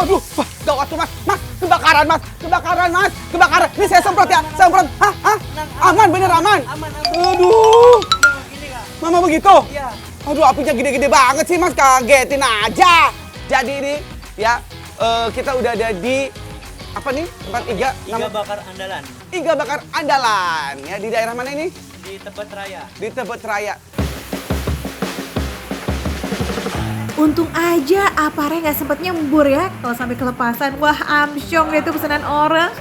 Waduh, wah, gawat tuh mas. Mas, kebakaran mas. Kebakaran mas. Kebakaran. Ini saya semprot ya. Saya semprot. Hah? Hah? Aman, bener aman. Aduh. Mama begitu? Iya. Aduh, apinya gede-gede banget sih mas. Kagetin aja. Jadi ini ya, kita udah ada di apa nih? Tempat Iga. Iga Bakar Andalan Iga Bakar Andalan. Ya, di daerah mana ini? di Tebet Raya. Di Tebet Raya. Untung aja Apare nggak sempet nyembur ya. Kalau sampai kelepasan, wah amsyong deh tuh pesanan orang.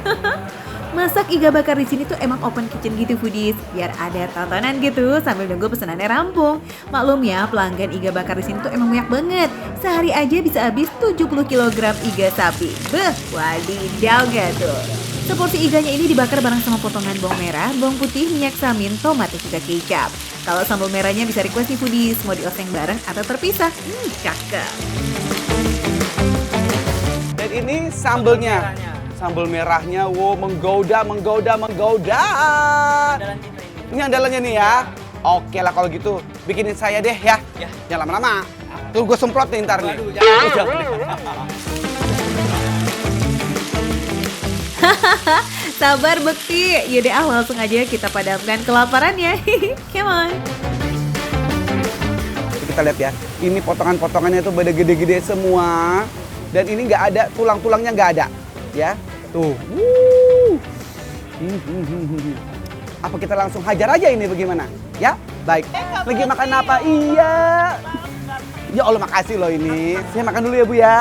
Masak iga bakar di sini tuh emang open kitchen gitu foodies, biar ada tontonan gitu sambil nunggu pesanannya rampung. Maklum ya, pelanggan iga bakar di sini tuh emang banyak banget. Sehari aja bisa habis 70 kg iga sapi. Beh, wadidaw gak tuh. Seporsi iganya ini dibakar bareng sama potongan bawang merah, bawang putih, minyak samin, tomat, dan juga kecap. Kalau sambal merahnya bisa request nih foodies, mau dioseng bareng atau terpisah. Cakep. Dan ini sambelnya. Sambal merahnya, wow, menggoda. Andalan kita ini. Ini andalannya nih ya. Oke lah kalau gitu, bikinin saya deh ya. Ya. Jangan lama-lama. Tuh gue semprot nih ntar nih. Waduh, jangan. Sabar Bekti, yaudah langsung aja kita padamkan kelaparannya. Come on. Kita lihat ya, ini potongan-potongannya tuh pada gede-gede semua. Dan ini nggak ada, tulang-tulangnya nggak ada. Ya, tuh. Apa kita langsung hajar aja ini bagaimana? Ya, baik. Lagi makan apa? Iya. Ya Allah makasih loh ini. Saya makan dulu ya Bu ya.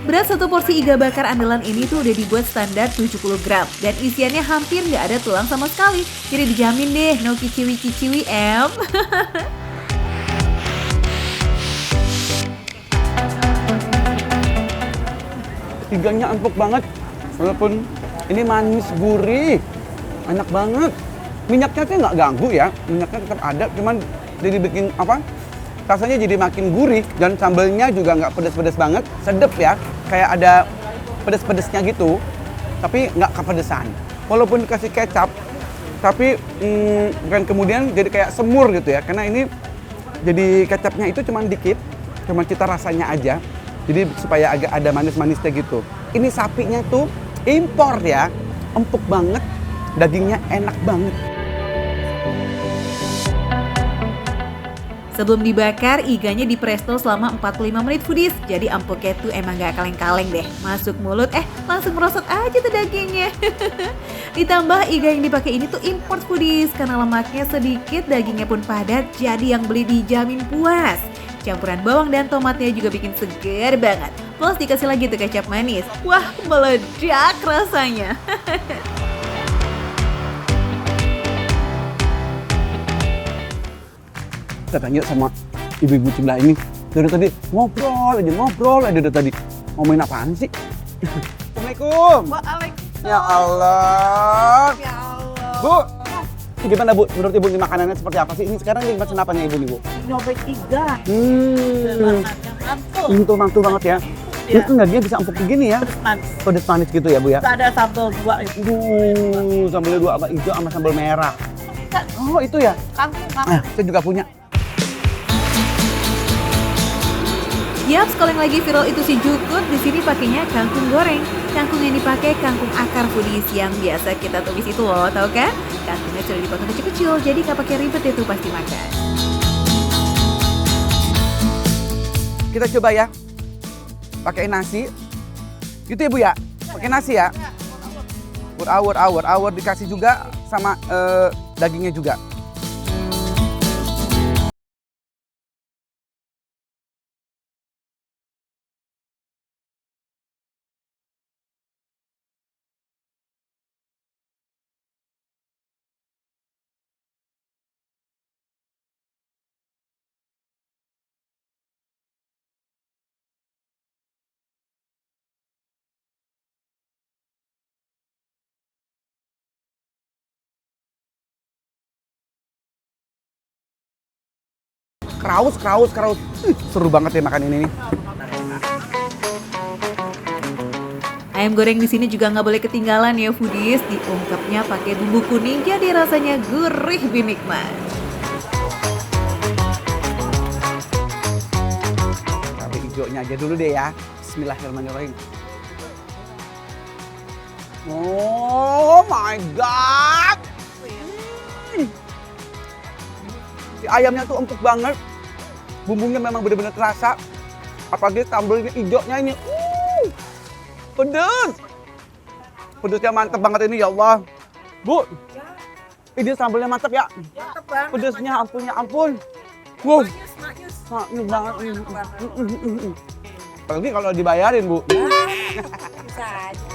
Berat satu porsi iga bakar andalan ini tuh udah dibuat standar 70 gram. Dan isiannya hampir nggak ada tulang sama sekali. Jadi dijamin deh, no kiciwi-kiciwi em. Iganya empuk banget. Walaupun ini manis, gurih. Enak banget. Minyaknya tuh nggak ganggu ya. Minyaknya tetap ada, cuman jadi bikin apa? Rasanya jadi makin gurih dan sambelnya juga nggak pedes-pedes banget, sedep ya, kayak ada pedes-pedesnya gitu, tapi nggak kepedesan. Walaupun dikasih kecap, tapi bukan kemudian jadi kayak semur gitu ya, karena ini jadi kecapnya itu cuman dikit, cuman cita rasanya aja, jadi supaya agak ada manis-manisnya gitu. Ini sapinya tuh impor ya, empuk banget, dagingnya enak banget. Sebelum dibakar, iganya dipresto selama 45 menit foodies. Jadi empuknya tuh emang gak kaleng-kaleng deh. Masuk mulut, langsung merosot aja tuh dagingnya. Ditambah iga yang dipakai ini tuh import foodies. Karena lemaknya sedikit, dagingnya pun padat. Jadi yang beli dijamin puas. Campuran bawang dan tomatnya juga bikin seger banget. Plus dikasih lagi tuh kecap manis. Wah, meledak rasanya. Kita tanya sama ibu-ibu sebelah ini. Dari tadi ngobrol aja dari tadi. Ngomongin apaan sih? Assalamualaikum. Waalaikumsalam. Ya Allah. Ya Allah. Bu, gimana Bu? Menurut Ibu ini makanannya seperti apa sih? Ini sekarang lagi pesan apa nih Ibu nih Bu? Nyobek iga. Hmm, Yang mantul banget ya. Iya. Itu dagingnya bisa empuk begini ya? manis. Pedes manis gitu ya Bu ya? Ada sambal dua itu. Sambal dua apa hijau sama sambal merah. Oh itu ya? Kangkung. Saya juga punya. Yap, kalau yang lagi viral itu si Jukut, di sini pakainya kangkung goreng. Kangkung yang dipakai kangkung akar foodies yang biasa kita tumis itu loh, tau kan? Kangkungnya sudah dipotong kecil-kecil, jadi nggak pakai ribet itu pasti makan. Kita coba ya. Pakai nasi. Gitu ya Bu ya? Pakai nasi ya? Awur dikasih juga sama dagingnya juga. Kraus. Seru banget ya makan ini nih. Ayam goreng di sini juga nggak boleh ketinggalan ya foodies. Diungkapnya pakai bumbu kuning, jadi rasanya gurih binikmat. hijaunya aja dulu deh ya. Bismillahirrahmanirrahim. Oh my god. Si ayamnya tuh empuk banget. Bumbunya memang benar-benar terasa. Apalagi sambelnya hijaunya ini. Pedes. Pedesnya mantep banget ini ya Allah. Bu, ini sambelnya mantep ya. Mantep banget. Pedesnya ampunnya ampun. Wow, Maknyus. maknyus banget. Apalagi kalau dibayarin, Bu. Bisa aja.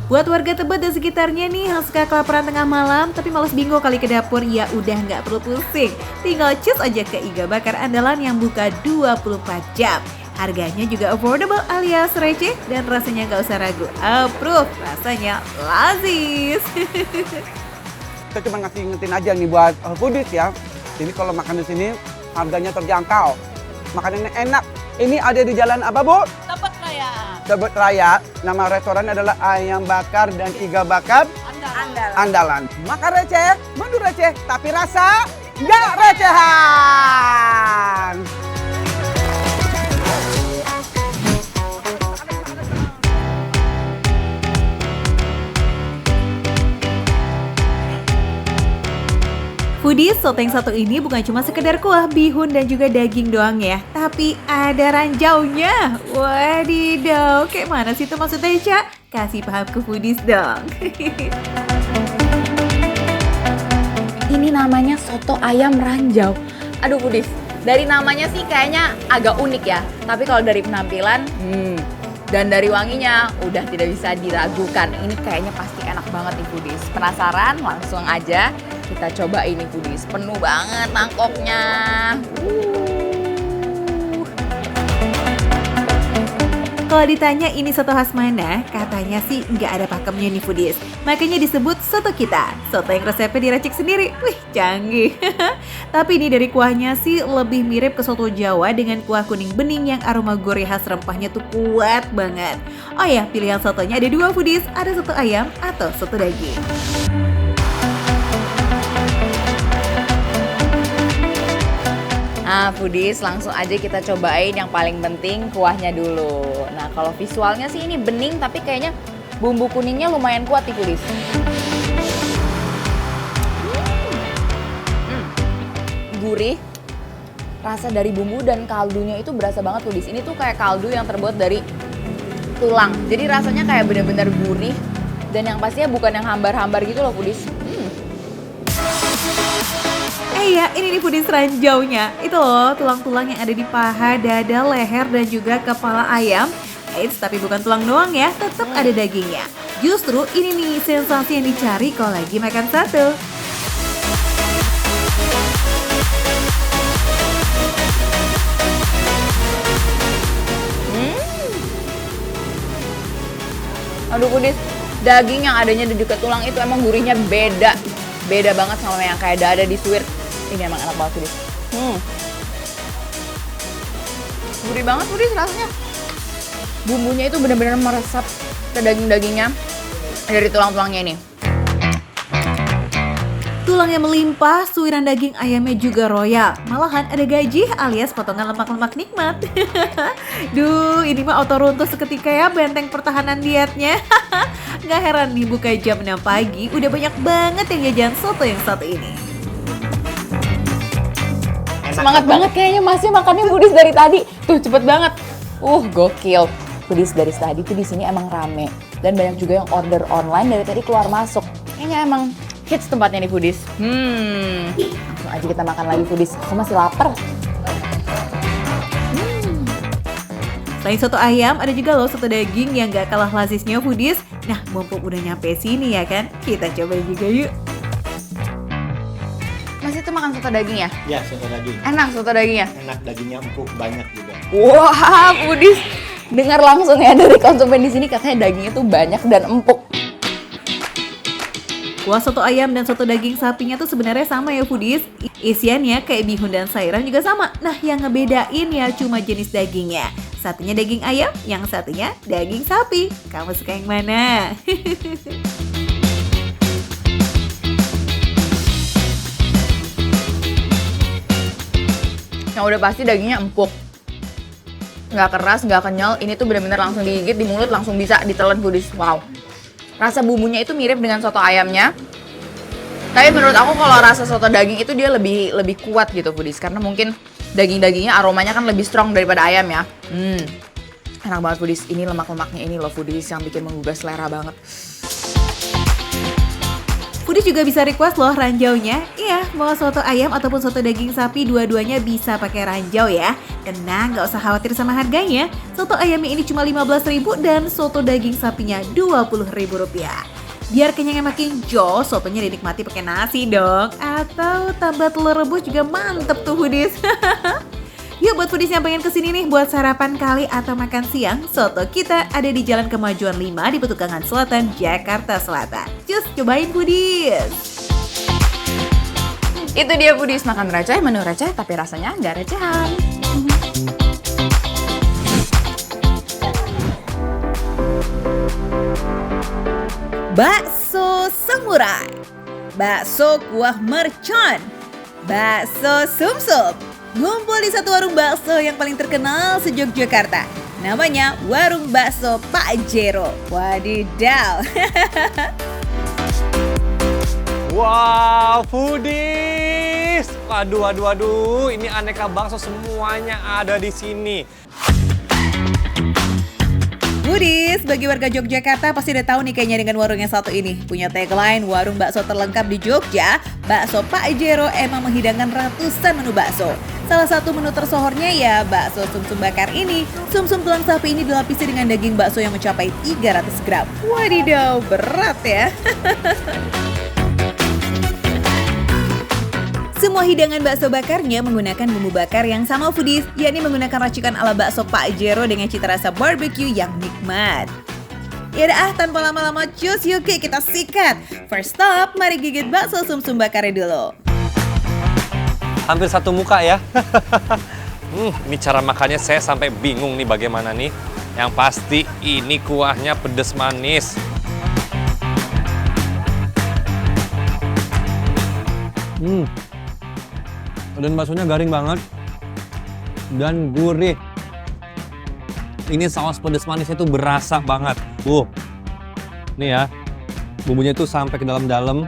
Buat warga Tebet dan sekitarnya nih yang suka kelaparan tengah malam tapi malas bingo kali ke dapur, ya udah nggak perlu pusing. Tinggal cus aja ke Iga Bakar andalan yang buka 24 jam. Harganya juga affordable alias receh dan rasanya nggak usah ragu. Approve, rasanya lazis. Kita cuma ngasih ingetin aja nih buat foodies ya. Jadi kalau makan di sini harganya terjangkau. Makanannya enak. Ini ada di jalan apa, Bu? Tebet Raya. Tebet Raya. Nama restoran adalah Ayam Bakar dan Iga Bakar Andal. Andalan. Makan receh, menu receh, tapi rasa nggak recehan. Foodies, soto yang satu ini bukan cuma sekedar kuah, bihun dan juga daging doang ya, tapi ada ranjaunya. Wadidaw, kayak mana sih itu maksudnya, Ca? Kasih paham ke foodies dong. Ini namanya soto ayam ranjau. Aduh Budis, dari namanya sih kayaknya agak unik ya. Tapi kalau dari penampilan, dan dari wanginya udah tidak bisa diragukan. Ini kayaknya pasti enak banget nih Budis. Penasaran? Langsung aja kita coba ini Budis. Penuh banget mangkoknya. Kalau ditanya ini soto khas mana, katanya sih nggak ada pakemnya nih foodies. Makanya disebut soto kita. Soto yang resepnya diracik sendiri. Wih, canggih. Tapi ini dari kuahnya sih lebih mirip ke soto Jawa dengan kuah kuning bening yang aroma gurih khas rempahnya tuh kuat banget. Oh ya, pilihan sotonya ada dua foodies. Ada soto ayam atau soto daging. Nah Foodies, langsung aja kita cobain yang paling penting kuahnya dulu. Nah kalau visualnya sih ini bening tapi kayaknya bumbu kuningnya lumayan kuat nih Foodies. Gurih, rasa dari bumbu dan kaldunya itu berasa banget Foodies. Ini tuh kayak kaldu yang terbuat dari tulang. Jadi rasanya kayak bener-bener gurih dan yang pastinya bukan yang hambar-hambar gitu loh Foodies. Iya, ini nih foodies ranjaunya. Itu loh, tulang-tulang yang ada di paha, dada, leher, dan juga kepala ayam. Eits, tapi bukan tulang doang ya, tetap ada dagingnya. Justru ini nih sensasi yang dicari kalau lagi makan satu. Aduh Foodies, daging yang adanya di dekat tulang itu emang gurihnya beda. Beda banget sama yang kayak dada di suwir. Ini emang enak banget Foodies. Gurih banget Foodies rasanya. Bumbunya itu benar-benar meresap ke daging-dagingnya dari tulang-tulangnya ini. Tulangnya melimpah, suiran daging ayamnya juga royal. Malahan ada gaji alias potongan lemak-lemak nikmat. Duh, ini mah auto runtuh seketika ya benteng pertahanan dietnya. Nggak heran nih buka jam 6 pagi, udah banyak banget yang jajan soto yang satu ini. Semangat banget kayaknya masih makannya Foodies dari tadi. Tuh cepet banget. Gokil. Foodies dari tadi tuh di sini emang rame dan banyak juga yang order online dari tadi keluar masuk. Kayaknya emang hits tempatnya nih Foodies. Langsung aja kita makan lagi Foodies. Aku masih lapar. Selain soto ayam, ada juga loh soto daging yang gak kalah lazisnya foodies. Nah, mumpung udah nyampe sini ya kan, kita cobain juga yuk. Mas itu makan soto daging ya? Ya, soto daging. Enak soto dagingnya? Enak, dagingnya empuk, banyak juga. Wah, Foodies. Dengar langsung ya dari konsumen di sini katanya dagingnya tuh banyak dan empuk. Kuah soto ayam dan soto daging sapinya tuh sebenarnya sama ya foodies. Isiannya kayak bihun dan sayuran juga sama. Nah, yang ngebedain ya cuma jenis dagingnya. Satunya daging ayam, yang satunya daging sapi. Kamu suka yang mana? Yang udah pasti dagingnya empuk. Nggak keras, nggak kenyal. Ini tuh bener-bener langsung digigit di mulut, langsung bisa ditelan foodies. Wow. Rasa bumbunya itu mirip dengan soto ayamnya. Tapi menurut aku kalau rasa soto daging itu dia lebih kuat gitu foodies. Karena mungkin daging-dagingnya aromanya kan lebih strong daripada ayam ya. Enak banget foodies. Ini lemak-lemaknya ini loh foodies yang bikin menggugah selera banget. Foodies juga bisa request loh ranjaunya. Iya, mau soto ayam ataupun soto daging sapi, dua-duanya bisa pakai ranjau ya. Tenang, nggak usah khawatir sama harganya. Soto ayamnya ini cuma 15.000 dan soto daging sapinya 20.000 rupiah. Biar kenyangnya makin jos, sotonya dinikmati pakai nasi dong. Atau tambah telur rebus juga mantep tuh foodies. Yuk buat foodies yang pengen kesini nih buat sarapan kali atau makan siang, soto kita ada di Jalan Kemajuan 5 di Petukangan Selatan, Jakarta Selatan. Cus, cobain foodies! Itu dia foodies, makan receh, menu receh tapi rasanya nggak recehan. Bakso samurai, bakso kuah mercon, bakso sumsum. Ngumpul di satu warung bakso yang paling terkenal se-Yogyakarta. Namanya Warung Bakso Pak Jero. Wadidaw. Wow, foodies! Waduh, ini aneka bakso semuanya ada di sini. Foodies, bagi warga Yogyakarta pasti udah tahu nih kayaknya dengan warung yang satu ini. Punya tagline, warung bakso terlengkap di Jogja, Bakso Pak Jero emang menghidangkan ratusan menu bakso. Salah satu menu tersohornya ya bakso sumsum bakar ini. Sumsum tulang sapi ini dilapisi dengan daging bakso yang mencapai 300 gram. Wadidaw, berat ya. Semua hidangan bakso bakarnya menggunakan bumbu bakar yang sama foodies, yakni menggunakan racikan ala bakso Pak Jero dengan cita rasa barbecue yang nikmat. Yaudah tanpa lama-lama cus, yuk kita sikat. First stop, mari gigit bakso sumsum bakarnya dulu. Hampir satu muka ya. Ini cara makannya saya sampai bingung nih bagaimana nih. Yang pasti ini kuahnya pedes manis. Dan baksonya garing banget dan gurih. Ini saus pedas manisnya tuh berasa banget. Nih ya, bumbunya tuh sampai ke dalam-dalam.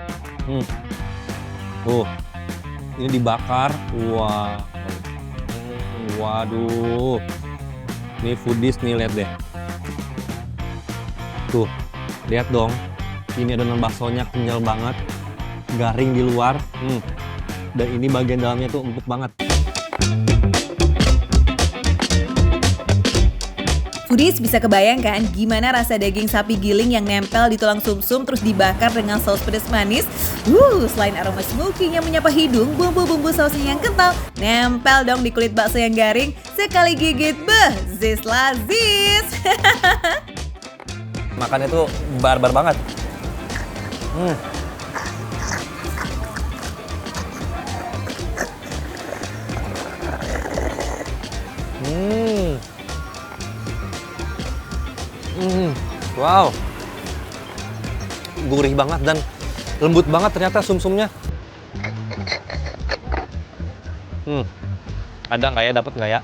Ini dibakar. Wah, waduh. Nih foodies nih, lihat deh. Tuh, lihat dong. Ini adonan baksonya kenyal banget, garing di luar. Dan ini bagian dalamnya tuh empuk banget. Foodies bisa kebayangkan gimana rasa daging sapi giling yang nempel di tulang sumsum terus dibakar dengan saus pedas manis. Selain aroma smoky-nya menyapa hidung, bumbu-bumbu sausnya yang kental nempel dong di kulit bakso yang garing. Sekali gigit, zis lazis. Makannya tuh barbar banget. Wow, gurih banget dan lembut banget ternyata sumsumnya. Ada nggak ya, dapat nggak ya?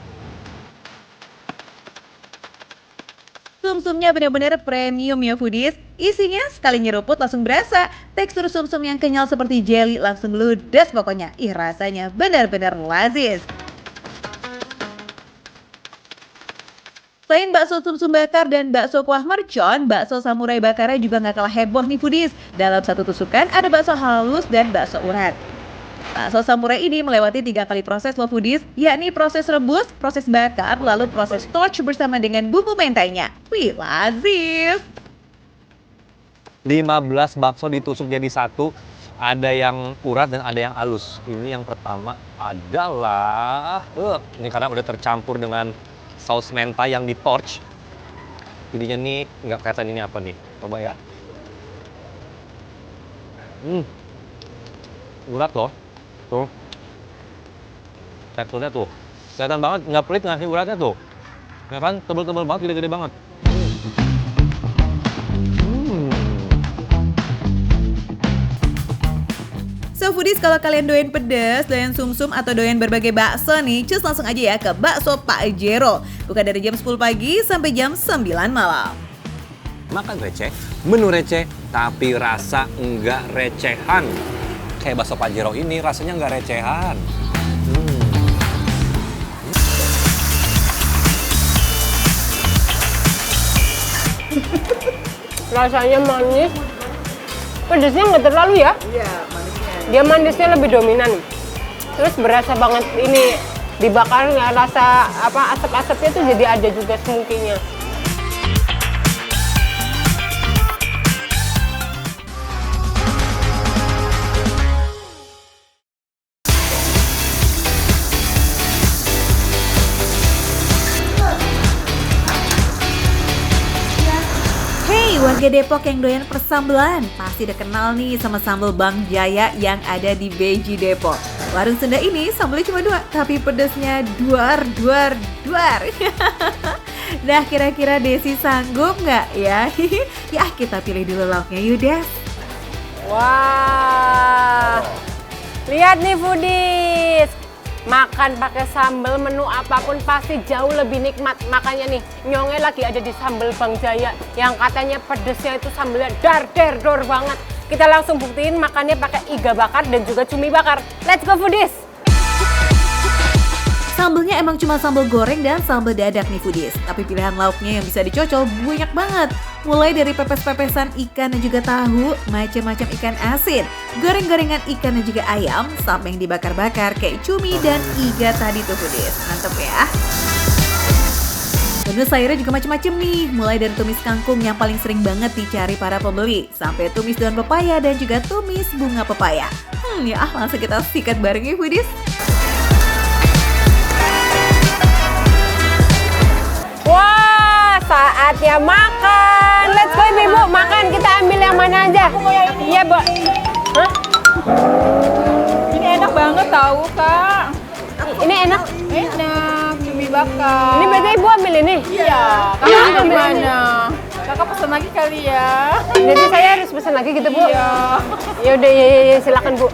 Sumsumnya benar-benar premium ya foodies. Isinya sekali nyeruput langsung berasa. Tekstur sumsum yang kenyal seperti jelly langsung ludes pokoknya. Rasanya benar-benar lazis. Selain bakso sumsum bakar dan bakso kuah mercon, bakso samurai bakarnya juga nggak kalah heboh nih foodies. Dalam satu tusukan ada bakso halus dan bakso urat. Bakso samurai ini melewati 3 kali proses loh foodies, yakni proses rebus, proses bakar, lalu proses torch bersama dengan bumbu mentainya. Wih, lazis! 15 bakso ditusuk jadi satu, ada yang urat dan ada yang halus. Ini yang pertama adalah, ini karena udah tercampur dengan saus mentai yang di torch. Jadinya nih nggak kelihatan ini apa nih. Coba ya. Urat loh. Tuh. Teksturnya tuh. Kelihatan banget, nggak pelit nggak sih uratnya tuh. Ya kan, tebel-tebel banget, gede-gede banget. So Foodies, kalau kalian doyan pedas, doyan sumsum atau doyan berbagai bakso nih, cus langsung aja ya ke Bakso Pak Jero. Buka dari jam 10 pagi sampai jam 9 malam. Makan receh, menu receh, tapi rasa enggak recehan. Kayak bakso Pak Jero ini rasanya enggak recehan. Rasanya manis, pedasnya nggak terlalu ya? Iya, manisnya. Dia manisnya lebih dominan. Terus berasa banget ini dibakar, nggak rasa apa asap-asapnya tuh jadi ada juga smoky-nya. Hey, warga Depok yang doyan persambelan, pasti udah kenal nih sama sambal Bang Jaya yang ada di Beji Depok. Warung Sunda ini sambalnya cuma 2, tapi pedasnya duar. Nah, kira-kira Desi sanggup nggak ya? Ya, kita pilih dulu lauknya yuk, Des. Wah, lihat nih foodies. Makan pakai sambal menu apapun pasti jauh lebih nikmat. Makanya nih, Nyonge lagi ada di sambal Bang Jaya yang katanya pedesnya itu sambalnya dor banget. Kita langsung buktiin makannya pakai iga bakar dan juga cumi bakar. Let's go foodies! Sambalnya emang cuma sambal goreng dan sambal dadak nih foodies. Tapi pilihan lauknya yang bisa dicocol banyak banget. Mulai dari pepes-pepesan ikan dan juga tahu, macam-macam ikan asin, goreng-gorengan ikan dan juga ayam, sampai yang dibakar-bakar kayak cumi dan iga tadi tuh foodies. Mantep ya. Menu sayurnya juga macam-macam nih, mulai dari tumis kangkung yang paling sering banget dicari para pembeli, sampai tumis daun pepaya dan juga tumis bunga pepaya. Langsung kita sikat bareng ya foodies. Wah, saatnya makan. Let's go ibu, makan. Kita ambil yang mana aja. Iya, Bu. Hah? Ini enak banget tahu, Kak. Ini enak. Enak, cumi bakar. Ini berarti ibu ambil ini? Iya. Kakak Kakak ambil gimana? Kakak pesan lagi kali ya. Jadi saya harus pesan lagi gitu, Bu? Iya. Ya udah, ya, silakan, Bu.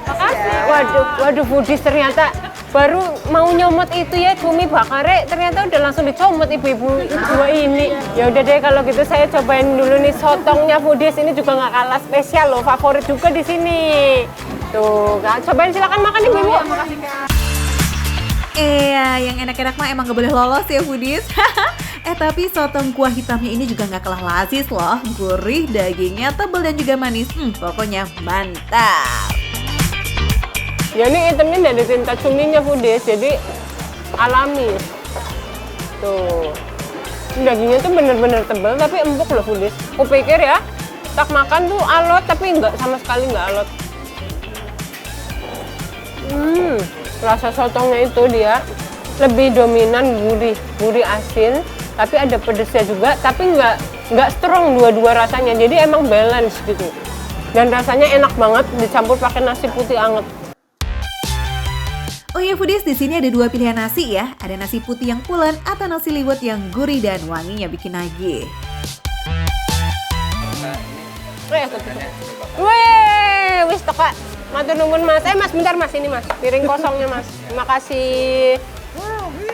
Waduh, foodies ternyata baru mau nyomot itu ya cumi bakare, ternyata udah langsung dicomot ibu-ibu dua ini. Ya udah deh kalau gitu saya cobain dulu nih sotongnya foodies, ini juga nggak kalah spesial loh, favorit juga di sini. Tuh, Kak, cobain silakan makan ibu-ibu. Yang enak-enak mah emang gak boleh lolos ya foodies. Tapi sotong kuah hitamnya ini juga gak kalah lazis loh. Gurih, dagingnya tebal dan juga manis. Pokoknya mantap. Ya ini itemnya dari tinta cuminya foodies, jadi alami. Tuh, dagingnya tuh bener-bener tebal tapi empuk loh foodies. Aku pikir ya, tak makan tuh alot tapi enggak, sama sekali enggak alot. Rasa sotongnya itu dia lebih dominan gurih asin, tapi ada pedesnya juga, tapi nggak strong dua-dua rasanya, jadi emang balance gitu. Dan rasanya enak banget dicampur pakai nasi putih anget. Oh ya foodies, di sini ada 2 pilihan nasi ya. Ada nasi putih yang pulen atau nasi liwet yang gurih dan wanginya bikin nagih. Wih, wis toko. Matur nuwun Mas. Mas bentar Mas, ini Mas. Piring kosongnya Mas. Terima kasih.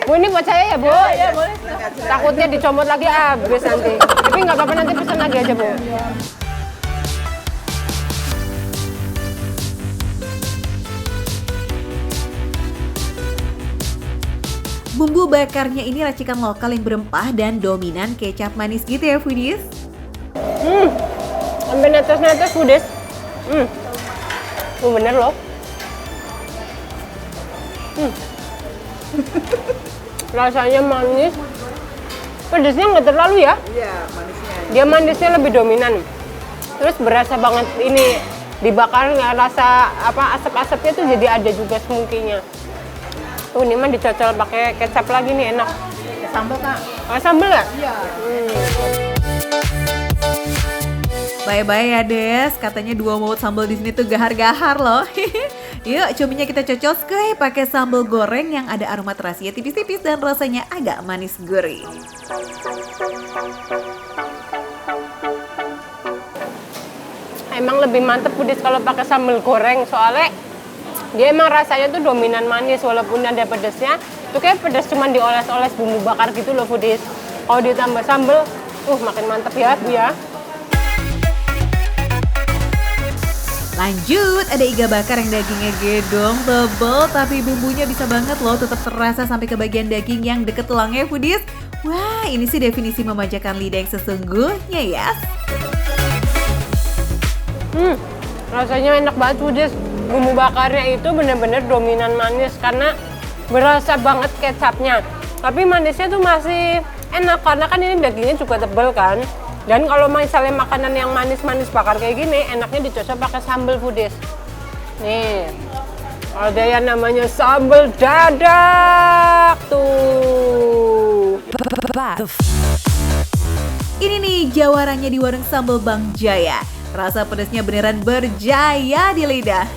Bu, ini buat saya ya, Bu? Iya, boleh. Takutnya dicomot lagi habis nanti. Tapi nggak apa-apa, nanti pesan lagi aja, Bu. Bumbu bakarnya ini racikan lokal yang berempah dan dominan kecap manis gitu ya foodies. Sampai netes-netes foodies. Bener loh. Rasanya manis. Pedasnya nggak terlalu ya? Iya, manisnya. Dia manisnya lebih dominan. Terus berasa banget ini dibakar, nggak rasa apa asap-asapnya tuh jadi ada juga smoky-nya. Tuh ini mah dicocol pakai kecap lagi nih, enak. Sambal, Kak. Oh, sambal nggak? Iya. Bye-bye ya Des, katanya 2 mulut sambal di sini tuh gahar-gahar loh. Yuk, cuminya kita cocol sekali pakai sambal goreng yang ada aroma terasinya tipis-tipis dan rasanya agak manis gurih. Emang lebih mantep foodies kalau pakai sambal goreng, soalnya Dia emang rasanya tuh dominan manis, walaupun ada pedesnya. Itu kayak pedes cuman dioles-oles bumbu bakar gitu loh foodies. Kalau ditambah sambel, makin mantep ya Bu ya. Lanjut, ada iga bakar yang dagingnya gedong, tebel, tapi bumbunya bisa banget loh tetap terasa sampai ke bagian daging yang deket tulangnya foodies. Wah, ini sih definisi memanjakan lidah yang sesungguhnya ya. Rasanya enak banget foodies. Bumbu bakarnya itu bener-bener dominan manis karena berasa banget kecapnya. Tapi manisnya tuh masih enak karena kan ini dagingnya juga tebel kan. Dan kalau misalnya makanan yang manis-manis bakar kayak gini, enaknya dicocok pakai sambal foodies. Nih, ada yang namanya sambal dadak tuh. Ini nih jawarannya di warung sambal Bang Jaya. Rasa pedasnya beneran berjaya di lidah.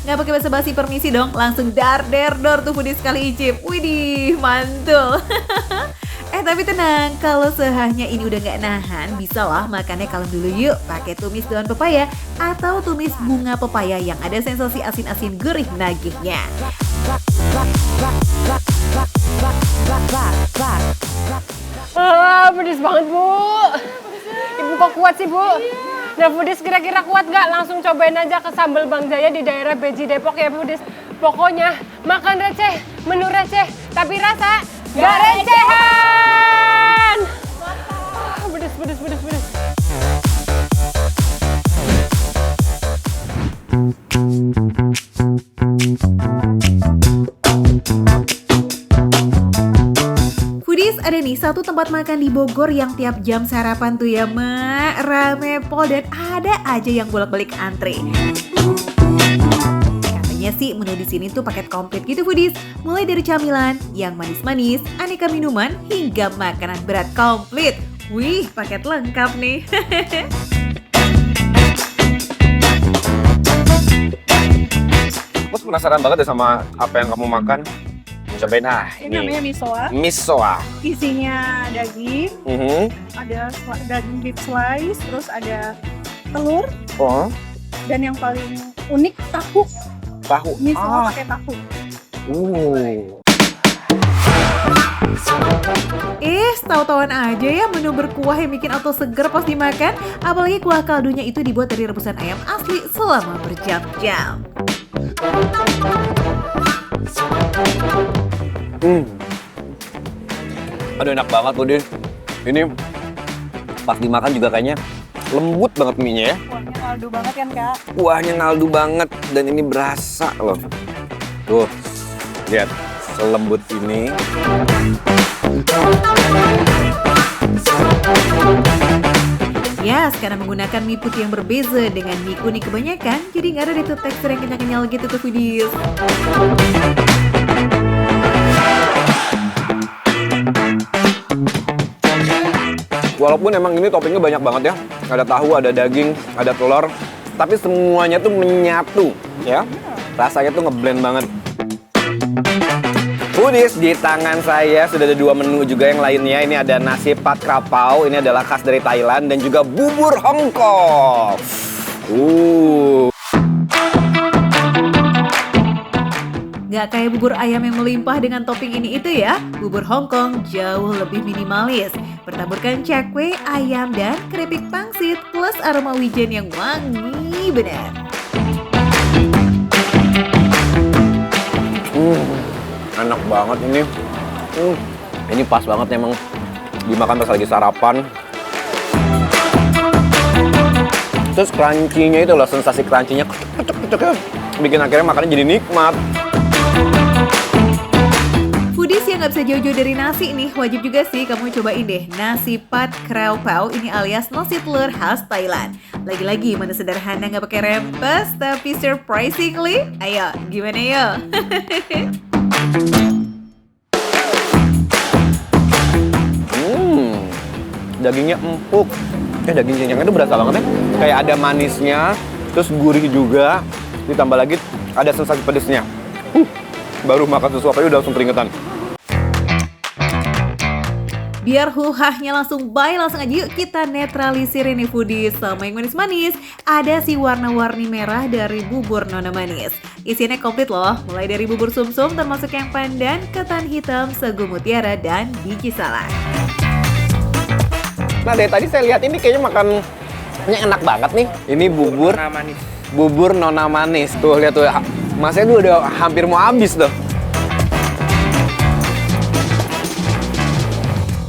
Nggak pakai basa-basi, permisi dong, langsung dor tuh foodies sekali icip. Widih, mantul. Tapi tenang, kalau sehahnya ini udah nggak nahan, bisa lah makannya kalem dulu yuk. Pakai tumis daun pepaya atau tumis bunga pepaya yang ada sensasi asin-asin gurih nagihnya. Pedes banget Bu. Ibu kok kuat sih Bu? Nah foodies kira-kira kuat gak? Langsung cobain aja ke sambal Bang Jaya di daerah Beji Depok ya foodies. Pokoknya makan receh, menu receh, tapi rasa gak recehan. Pedes. Foodies, ada nih satu tempat makan di Bogor yang tiap jam sarapan tuh ya Mak, rame pol dan ada aja yang bolak-balik antre. Katanya sih menu di sini tuh paket komplit gitu foodies, mulai dari camilan, yang manis-manis, aneka minuman hingga makanan berat komplit. Wih, paket lengkap nih. Aku penasaran banget deh sama apa yang kamu makan. Cobain Ini namanya misoa. Misoa. Isinya daging, ada daging beef slice, terus ada telur, Oh, dan yang paling unik tahu. tahu. Misoa pakai tahu. Tahu-tahuan aja ya menu berkuah yang bikin auto seger pas dimakan. Apalagi kuah kaldunya itu dibuat dari rebusan ayam asli selama berjam-jam. Aduh enak banget tuh deh. Ini pas dimakan juga kayaknya lembut banget mie-nya ya. Kuahnya kaldu banget kan Kak? Kuahnya ngaldu banget dan ini berasa loh. Tuh, lihat selembut ini. Ya, karena menggunakan mie putih yang berbeza dengan mie kuning kebanyakan, jadi nggak ada deh tuh tekstur yang kenyal-kenyal gitu tuh foodies. Walaupun emang ini toppingnya banyak banget ya. Ada tahu, ada daging, ada telur. Tapi semuanya tuh menyatu ya. Rasanya tuh ngeblend banget. Foodies, di tangan saya sudah ada 2 menu juga yang lainnya. Ini ada nasi pat krapau, ini adalah khas dari Thailand. Dan juga bubur Hongkong. Gak kayak bubur ayam yang melimpah dengan topping ini itu ya. Bubur Hongkong jauh lebih minimalis. Bertaburkan cakwe, ayam, dan keripik pangsit plus aroma wijen yang wangi benar. Enak banget ini. Ini pas banget emang dimakan pas lagi sarapan. Terus crunchy-nya itu loh, sensasi crunchy-nya bikin akhirnya makannya jadi nikmat. Foodies yang nggak bisa jauh-jauh dari nasi nih, wajib juga sih kamu cobain deh nasi pat krau pau, ini alias nasi telur khas Thailand. Lagi-lagi menu sederhana nggak pakai rempes tapi surprisingly, ayo gimana yo? Dagingnya empuk. Daging cincangnya itu berasa banget ya. Kayak ada manisnya, terus gurih juga. Ditambah lagi ada sensasi pedesnya. Baru makan sesuatu aja udah langsung keringetan. Biar huhahnya langsung bye, langsung aja yuk kita netralisir ini foodies sama yang manis-manis. Ada si warna-warni merah dari bubur Nona Manis. Isinya komplit loh, mulai dari bubur sumsum termasuk yang pandan, ketan hitam, sagu mutiara, dan biji salad. Nah dari tadi saya lihat ini kayaknya makannya enak banget nih. Ini bubur Nona Manis. Bubur Nona Manis. Tuh lihat tuh, masnya tuh udah hampir mau habis tuh.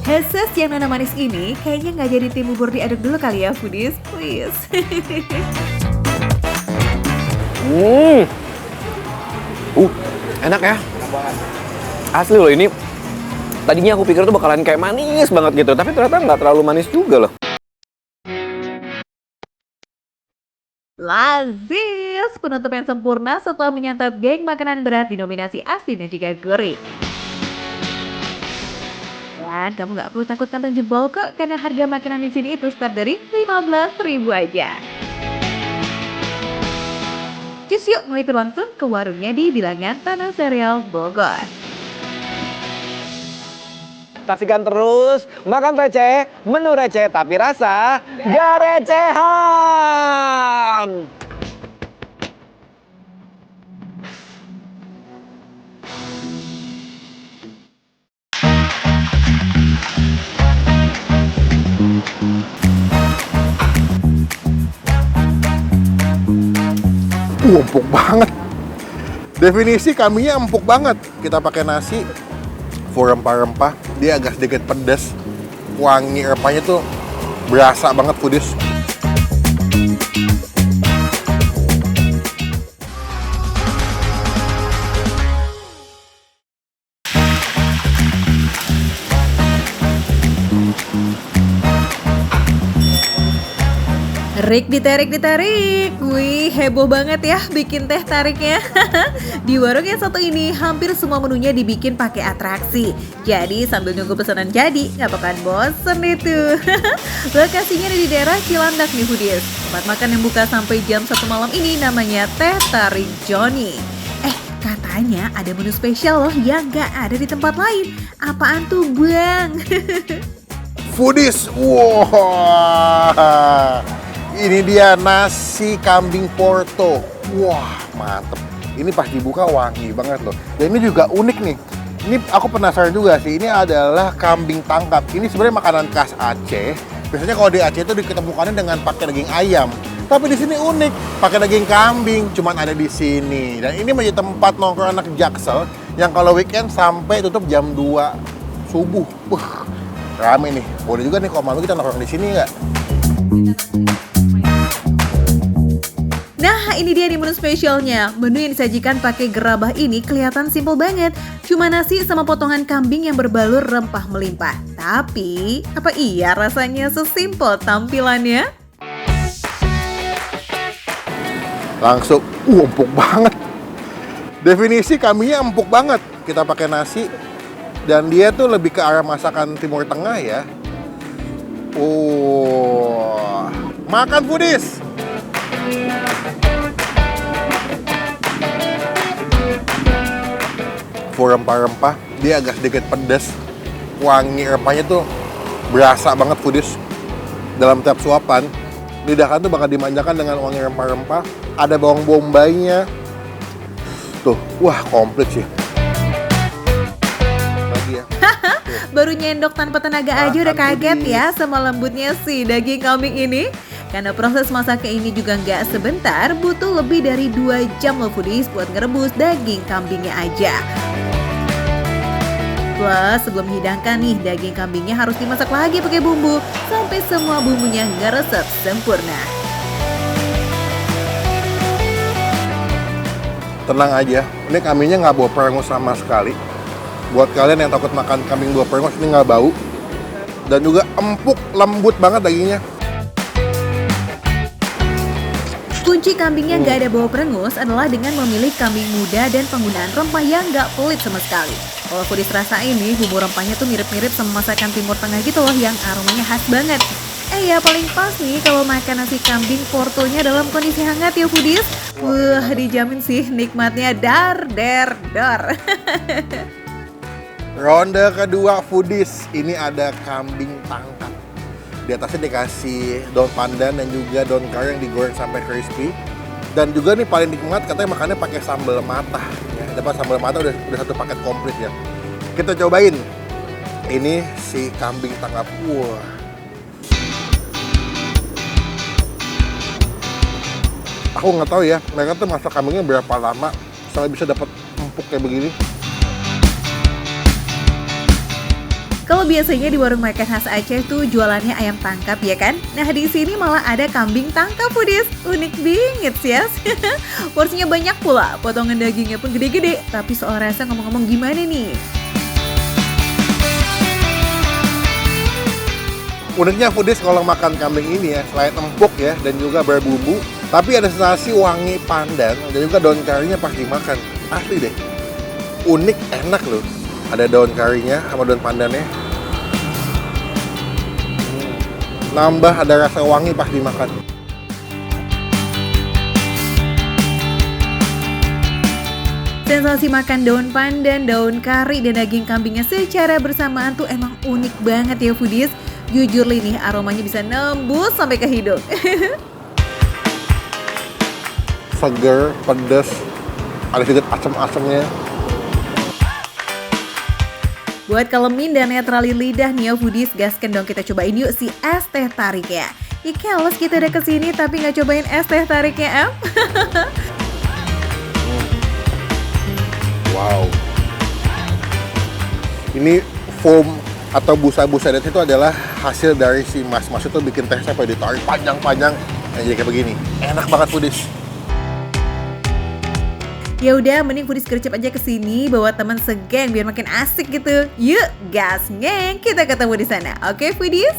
Heses yang Nona Manis ini kayaknya nggak jadi tim bubur diaduk dulu kali ya foodies, please. Enak ya. Asli loh ini. Tadinya aku pikir tuh bakalan kayak manis banget gitu, tapi ternyata nggak terlalu manis juga loh. Lazis, penutup yang sempurna setelah menyantap geng makanan berat dinominasi asin dan juga gurih. Dan kamu nggak perlu takut kantong jebol kok, karena harga makanan di sini itu start dari 15.000 aja. Cus yuk melipir langsung ke warungnya di Bilangan Tanah Serial, Bogor. Saksikan terus Makan Receh, menu receh tapi rasa gak recehan. Empuk banget. Definisi kambingnya empuk banget. Kita pakai nasi, full rempah-rempah. Dia agak sedikit pedas. Wangi rempahnya tuh berasa banget foodies. Ditarik. Wih, heboh banget ya bikin teh tariknya. Di warung yang satu ini, hampir semua menunya dibikin pakai atraksi. Jadi sambil nunggu pesanan jadi, nggak bakalan bosen itu. Lokasinya ada di daerah Cilandak nih foodies. Tempat makan yang buka sampai jam 1 malam ini namanya Teh Tarik Johnny. Katanya ada menu spesial loh yang nggak ada di tempat lain. Apaan tuh bang? Foodies, wah. Ini dia nasi kambing Porto. Wah, mantep. Ini pas dibuka wangi banget loh. Dan ini juga unik nih. Ini aku penasaran juga sih. Ini adalah kambing tangkap. Ini sebenarnya makanan khas Aceh. Biasanya kalau di Aceh itu diketemukannya dengan pakai daging ayam. Tapi di sini unik, pakai daging kambing. Cuman ada di sini. Dan ini menjadi tempat nongkrong anak Jaksel yang kalau weekend sampai tutup jam 2 subuh. Rame nih. Boleh juga nih kalau malam kita nongkrong di sini nggak? Nah, ini dia nih menu spesialnya. Menu yang disajikan pakai gerabah ini kelihatan simpel banget. Cuma nasi sama potongan kambing yang berbalur rempah melimpah. Tapi, apa iya rasanya sesimpel tampilannya? Langsung, empuk banget. Definisi kambingnya empuk banget. Kita pakai nasi. Dan dia tuh lebih ke arah masakan Timur Tengah ya. Makan foodies. Full rempah-rempah, dia agak sedikit pedas. Wangi rempahnya tuh berasa banget foodies. Dalam tiap suapan, lidah kan tuh bakal dimanjakan dengan wangi rempah-rempah. Ada bawang bombaynya. Tuh, wah komplit sih. Lagi ya. Baru nyendok tanpa tenaga aja udah kaget ya sama lembutnya si daging kambing ini. Karena proses masaknya ini juga nggak sebentar, butuh lebih dari 2 jam loh foodies buat ngerebus daging kambingnya aja. Plus sebelum dihidangkan nih, daging kambingnya harus dimasak lagi pakai bumbu sampai semua bumbunya ngeresep sempurna. Tenang aja, ini kambingnya nggak bau perengus sama sekali. Buat kalian yang takut makan kambing bau perengus, ini nggak bau. Dan juga empuk, lembut banget dagingnya. Kunci kambingnya nggak ada bau perengus adalah dengan memilih kambing muda dan penggunaan rempah yang nggak pelit sama sekali. Kalau foodies rasa ini, bumbu rempahnya tuh mirip-mirip sama masakan Timur Tengah gitu loh yang aromanya khas banget. Ya paling pas nih kalau makan nasi kambing Portonya dalam kondisi hangat ya foodies. Wah, dijamin sih nikmatnya dar. Ronde kedua foodies, ini ada kambing tangkap. Di atasnya dikasih daun pandan dan juga daun kari yang digoreng sampai crispy. Dan juga nih paling nikmat katanya makannya pakai sambal matah. Ya, dapat sambal matah udah satu paket komplit ya. Kita cobain. Ini si kambing tangkap. Wah. Aku nggak tahu ya, mereka tuh masak kambingnya berapa lama sampai bisa dapat empuk kayak begini. Kalau biasanya di warung makan khas Aceh tuh jualannya ayam tangkap ya kan? Nah di sini malah ada kambing tangkap foodies. Unik bingit ya. Porsinya banyak pula, potongan dagingnya pun gede-gede. Tapi soal rasa ngomong-ngomong gimana nih? Uniknya foodies kalau makan kambing ini ya, selain empuk ya dan juga berbumbu, tapi ada sensasi wangi pandan dan juga daun karinya pas dimakan. Asli deh. Unik, enak loh. Ada daun karinya sama daun pandannya. Nambah ada rasa wangi pas dimakan. Sensasi makan daun pandan, daun kari, dan daging kambingnya secara bersamaan tuh emang unik banget ya foodies. Jujur nih aromanya bisa nembus sampai ke hidung. Seger, pedas, ada sedikit asam-asamnya. Buat kalemin dan netralin lidah nih ya foodies, gaskan dong kita cobain yuk si es teh tarik ya. Ya keles kita udah kesini tapi nggak cobain es teh tariknya, Em. Wow. Ini foam atau busa-busa itu adalah hasil dari si mas-mas itu bikin teh sampai ditarik panjang-panjang jadi kayak begini. Enak banget foodies. Ya udah, mending foodies gercep aja ke sini bawa teman segeng biar makin asik gitu. Yuk, gas geng, kita ketemu di sana. Oke, foodies?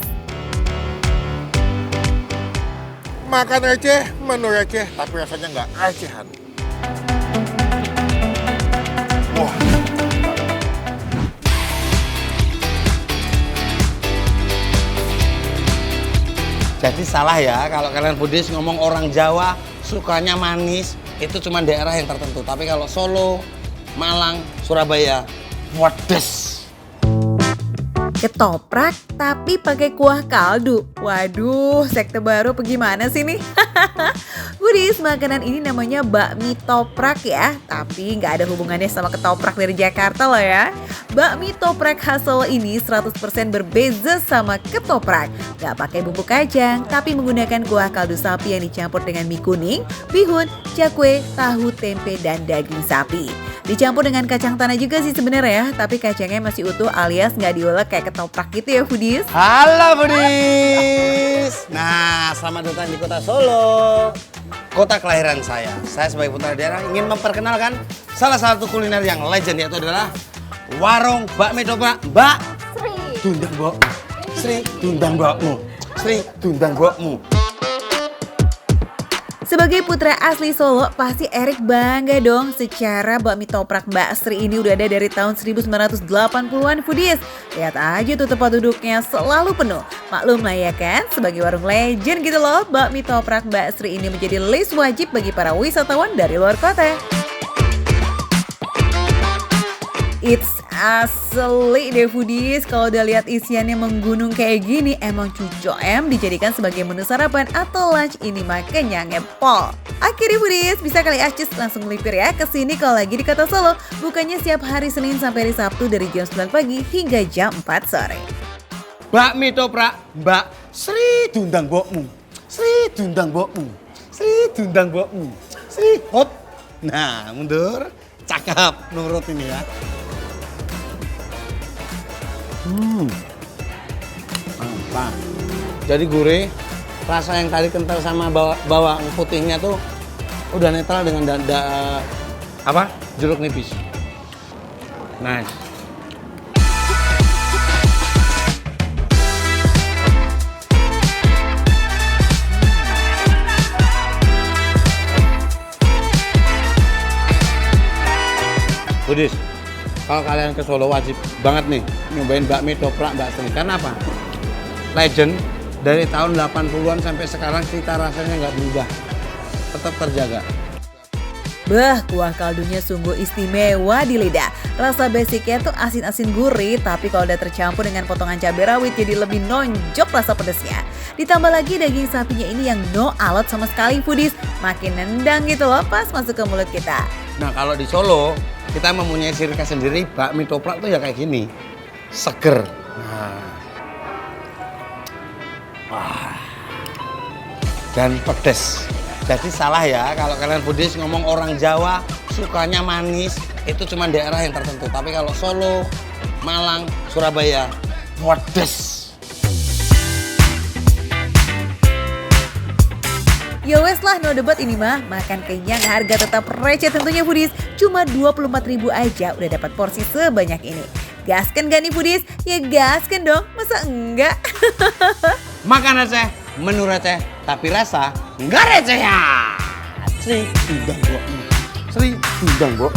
Makan receh, menu receh, tapi rasanya nggak recehan. Wah. Jadi salah ya kalau kalian foodies ngomong orang Jawa sukanya manis. Itu cuma daerah yang tertentu, tapi kalau Solo, Malang, Surabaya, pedes. Ketoprak tapi pakai kuah kaldu. Waduh, sekte baru apa gimana sih nih? Foodies, makanan ini namanya bakmi toprak ya. Tapi nggak ada hubungannya sama ketoprak dari Jakarta loh ya. Bakmi toprak khas Solo ini 100% berbeza sama ketoprak. Nggak pakai bumbu kacang, tapi menggunakan kuah kaldu sapi yang dicampur dengan mie kuning, bihun, cakwe, tahu, tempe, dan daging sapi. Dicampur dengan kacang tanah juga sih sebenarnya, tapi kacangnya masih utuh alias nggak diulek kayak ketoprak gitu ya foodies. Halo foodies. Nah, selamat datang di kota Solo, kota kelahiran saya. Saya sebagai putra daerah ingin memperkenalkan salah satu kuliner yang legend, yaitu adalah warung bakmi toprak Mbak Sri. Tundang mbokmu. Sri, tundang mbokmu. Sri, tundang mbokmu. Sebagai putra asli Solo, pasti Erik bangga dong secara bakmi toprak Mbak Sri ini udah ada dari tahun 1980-an foodies. Lihat aja tuh tempat duduknya selalu penuh. Maklum lah ya kan, sebagai warung legend gitu loh, bakmi toprak Mbak Sri ini menjadi list wajib bagi para wisatawan dari luar kota. It's asli deh foodies, kalau udah lihat isiannya menggunung kayak gini, emang cucok dijadikan sebagai menu sarapan atau lunch, ini mah kenyangnya pol. Akhirnya foodies, bisa kali acis langsung melipir ya ke sini kalau lagi di kota Solo. Bukannya setiap hari Senin sampai hari Sabtu dari jam 9 pagi hingga jam 4 sore. Bakmi toprak Mbak Sri, tundang mbokmu. Sri, tundang mbokmu. Sri, tundang mbokmu. Sri, hop. Nah, mundur. Cakep, nurut ini ya. Mantap. Jadi gurih, rasa yang tadi kental sama bawang putihnya tuh udah netral dengan jeruk nipis. Nice. Foodies, kalau kalian ke Solo wajib banget nih nyobain bakmi toprak Mbak Sri. Karena apa? Legend dari tahun 80-an sampai sekarang cita rasanya nggak berubah, tetap terjaga. Bah, kuah kaldunya sungguh istimewa di lidah. Rasa basicnya tuh asin-asin gurih, tapi kalau udah tercampur dengan potongan cabai rawit jadi lebih nonjok rasa pedasnya. Ditambah lagi daging sapinya ini yang no alot sama sekali foodies. Makin nendang gitu loh pas masuk ke mulut kita. Nah kalau di Solo, kita mempunyai ciri khas sendiri, bakmi toprak tuh ya kayak gini. Seger. Nah. Wah. Dan pedes. Jadi salah ya kalau kalian foodies ngomong orang Jawa sukanya manis, itu cuma daerah yang tertentu. Tapi kalau Solo, Malang, Surabaya, pedes. Ya wes lah, no debat ini mah. Makan kenyang, harga tetap receh tentunya foodies. Cuma 24.000 aja udah dapat porsi sebanyak ini. Gaskan gak nih foodies? Ya gaskan dong, masa enggak? Makan receh, menu receh, tapi rasa nggak receh ya. Sri udang, Bo. Sri udang, Bo.